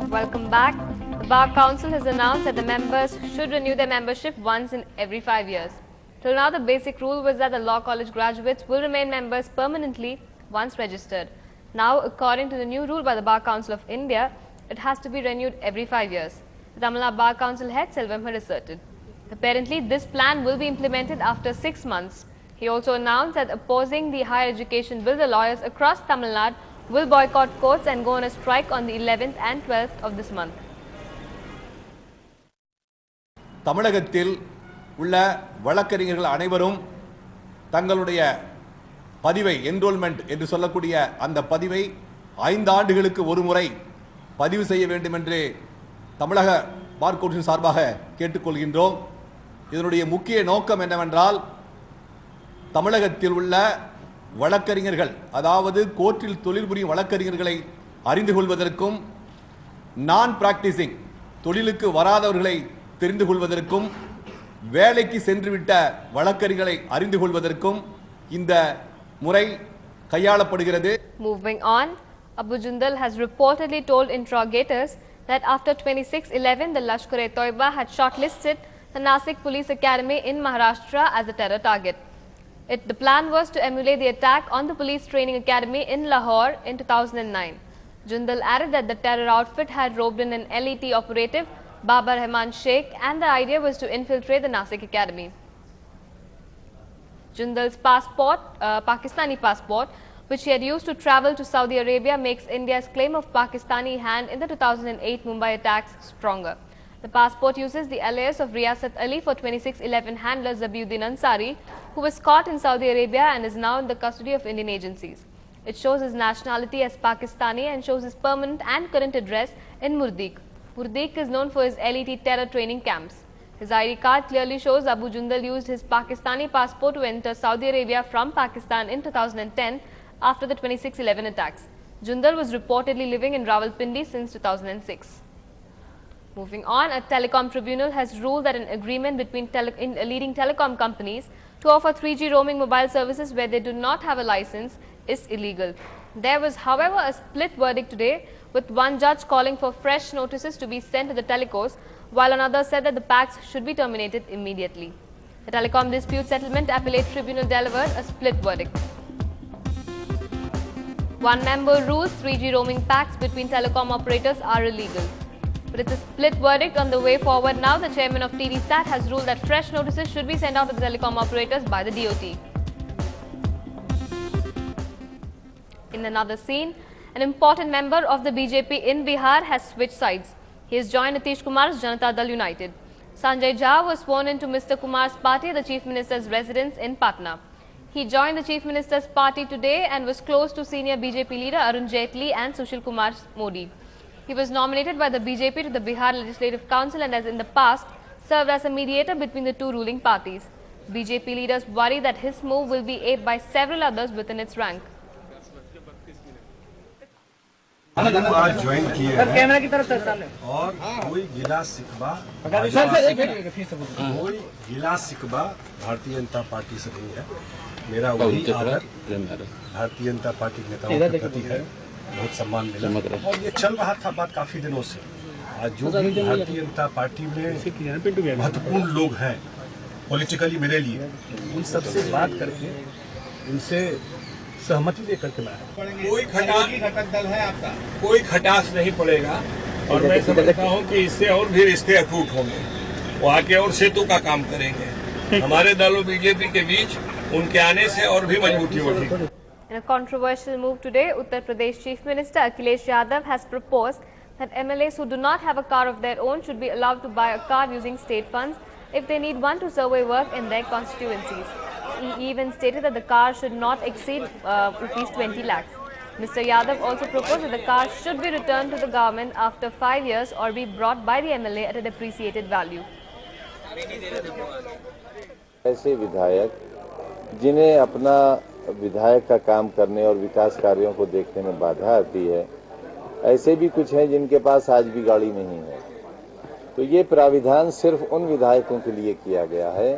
Welcome back. The Bar Council has announced that the members should renew their membership once in every 5 years. Till now, the basic rule was that the law college graduates will remain members permanently once registered. Now, according to the new rule by the Bar Council of India, it has to be renewed every 5 years. The Tamil Nadu Bar Council head Selvam had asserted. Apparently, this plan will be implemented after 6 months. He also announced that opposing the higher education bill, the lawyers across Tamil Nadu will boycott courts and go on a strike on the 11th and 12th of this month. தமிழகத்தில் உள்ள வழக்கறிஞர்கள் அனைவரும் தங்களுடைய பதிவை enrolment என்று சொல்லக்கூடிய அந்த பதிவை 5 ஆண்டுகளுக்கு ஒரு முறை பதிவு செய்ய வேண்டும் என்று தமிழக பார் கவுன்சில் சார்பாக கேட்டுக்கொள்கின்றோம். இதனுடைய முக்கிய நோக்கம் என்னவென்றால் தமிழகத்தில் உள்ள வழக்கறிஞர்கள், அதாவது கோர்ட்டில் தொழில் புரியும் வழக்கறிஞர்களை அறிந்து கொள்வதற்கும், நான் பிராக்டிசிங் தொழிலுக்கு வராதவர்களை தெரிந்து கொள்வதற்கும், வேலைக்கு சென்றுவிட்ட வழக்கறிஞர்களை அறிந்து கொள்வதற்கும் இந்த முறை கையாளப்படுகிறது. Moving on, Abu Jindal has reportedly told interrogators that after 26/11, the Lashkar-e-Toiba had shortlisted the Nasik Police Academy in Maharashtra as a terror target. The plan was to emulate the attack on the Police Training Academy in Lahore in 2009. Jindal added that the terror outfit had roped in an LET operative, Baba Rahman Sheikh, and the idea was to infiltrate the Nasik Academy. Jindal's Pakistani passport, which he had used to travel to Saudi Arabia, makes India's claim of Pakistani hand in the 2008 Mumbai attacks stronger. The passport uses the alias of Riyasat Ali for 26/11 handler Zabiuddin Ansari, who was caught in Saudi Arabia and is now in the custody of Indian agencies. It shows his nationality as Pakistani and shows his permanent and current address in Murdik. Murdik is known for his LET terror training camps. His ID card clearly shows Abu Jindal used his Pakistani passport to enter Saudi Arabia from Pakistan in 2010 after the 26/11 attacks. Jindal was reportedly living in Rawalpindi since 2006. Moving on, a telecom tribunal has ruled that an agreement between leading telecom companies to offer 3G roaming mobile services where they do not have a license is illegal. There was, however, a split verdict today, with one judge calling for fresh notices to be sent to the telecos, while another said that the pacts should be terminated immediately. The Telecom Dispute Settlement Appellate Tribunal delivered a split verdict. One member rules 3G roaming pacts between telecom operators are illegal. But it's a split verdict on the way forward now. The chairman of TDSAT has ruled that fresh notices should be sent out to the telecom operators by the DOT. In another scene, an important member of the BJP in Bihar has switched sides. He has joined Nitish Kumar's Janata Dal United. Sanjay Jha was sworn into Mr. Kumar's party at the Chief Minister's residence in Patna. He joined the Chief Minister's party today and was close to senior BJP leader Arun Jaitley and Sushil Kumar Modi. He was nominated by the BJP to the Bihar Legislative Council and has in the past served as a mediator between the two ruling parties. BJP leaders worry that his move will be aped by several others within its rank. आज join किए हैं और कोई गिला सिकवा Bharatiya Janata party से नहीं है। मेरा वही आदर भारतीय जनता पार्टी के नेताओं के प्रति है, बहुत सम्मान मिला और ये चल रहा था बात काफी दिनों से। आज जो भी भारतीय जनता पार्टी में महत्वपूर्ण लोग हैं पॉलिटिकली मेरे लिए, उन सबसे बात करके उनसे सहमति लेकर के मैं कोई घटक दल है आपका, कोई खटास नहीं पड़ेगा और मैं समझता हूँ कि इससे और भी रिश्ते अटूट होंगे, वो आके और सेतु का काम करेंगे। हमारे दल और बीजेपी के बीच उनके आने से और भी मजबूती होगी। In a controversial move today, Uttar Pradesh Chief Minister Akhilesh Yadav has proposed that MLAs who do not have a car of their own should be allowed to buy a car using state funds if they need one to survey work in their constituencies. He even stated that the car should not exceed rupees 20 lakhs. Mr. Yadav also proposed that the car should be returned to the government after 5 years or be brought by the MLA at a depreciated value. ऐसे विधायक जिन्हें अपना विधायक का काम करने और विकास कार्यों को देखने में बाधा आती है, ऐसे भी कुछ हैं जिनके पास आज भी गाड़ी नहीं है। तो ये प्राविधान सिर्फ उन विधायकों के लिए किया गया है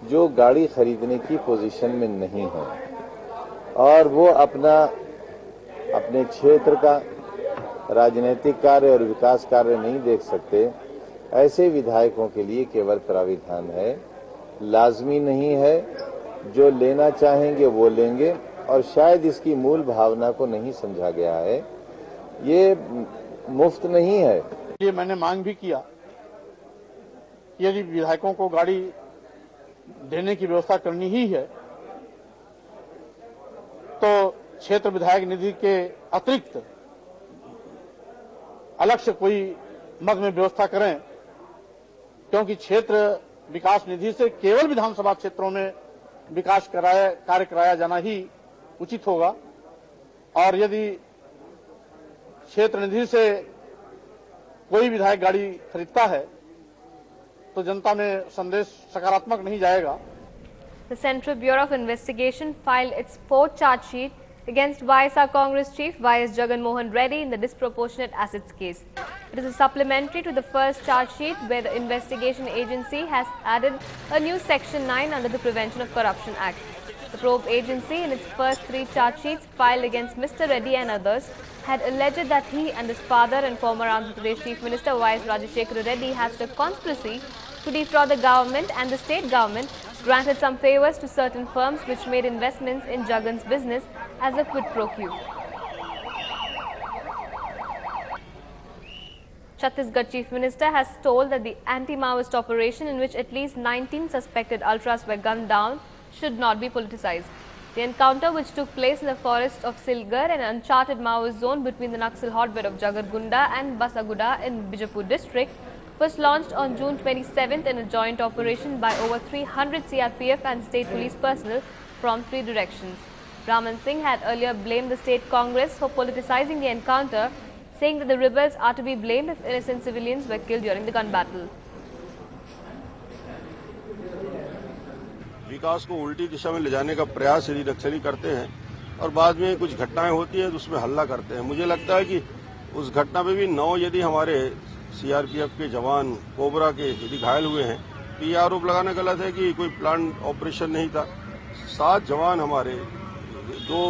जो गाड़ी खरीदने की पोजीशन में नहीं है और वो अपना अपने क्षेत्र का राजनीतिक कार्य और विकास कार्य नहीं देख सकते, ऐसे विधायकों के लिए केवल प्राविधान है, लाजमी नहीं है। जो लेना चाहेंगे वो लेंगे और शायद इसकी मूल भावना को नहीं समझा गया है। ये मुफ्त नहीं है। ये मैंने मांग भी किया, यदि विधायकों को गाड़ी देने की व्यवस्था करनी ही है तो क्षेत्र विधायक निधि के अतिरिक्त अलग से कोई मद में व्यवस्था करें, क्योंकि क्षेत्र विकास निधि से केवल विधानसभा क्षेत्रों में विकास कार्य कराया जाना ही उचित होगा। और यदि क्षेत्र निधि से कोई विधायक गाड़ी खरीदता है तो जनता में संदेश सकारात्मक नहीं जाएगा। The Central Bureau of Investigation filed its fourth charge sheet against YSR Congress chief YS Jagan Mohan Reddy in the disproportionate assets case. It is a supplementary to the first charge sheet where the investigation agency has added a new section 9 under the Prevention of Corruption Act. The probe agency in its first 3 charge sheets filed against Mr. Reddy and others had alleged that he and his father and former Andhra Pradesh Chief Minister YS Rajasekhara Reddy hatched a conspiracy to defraud the government and the state government, granted some favours to certain firms which made investments in Jagan's business as a quid pro quo. Chhattisgarh Chief Minister has told that the anti-Maoist operation in which at least 19 suspected ultras were gunned down should not be politicized. The encounter, which took place in the forests of Silgar, an uncharted Maoist zone between the Naxal hotbed of Jagargunda and Basaguda in Bijapur district, was launched on June 27th in a joint operation by over 300 CRPF and state police personnel from 3 directions. Raman Singh had earlier blamed the state Congress for politicizing the encounter, saying that the rebels are to be blamed if innocent civilians were killed during the gun battle. विकास को उल्टी दिशा में ले जाने का प्रयास यदि नक्सली करते हैं और बाद में कुछ घटनाएं होती हैं तो उसमें हल्ला करते हैं। मुझे लगता है कि उस घटना में भी 9 यदि हमारे सीआरपीएफ के जवान कोबरा के यदि घायल हुए हैं तो ये आरोप लगाना गलत है कि कोई प्लान ऑपरेशन नहीं था। 7 जवान हमारे, 2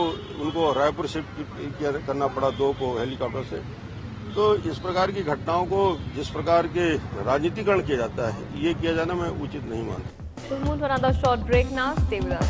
उनको रायपुर शिफ्ट करना पड़ा, 2 को हेलीकॉप्टर से। तो इस प्रकार की घटनाओं को जिस प्रकार के राजनीतिकरण किया जाता है, ये किया जाना मैं उचित नहीं मानता। We'll move to another short break now. Stay with us.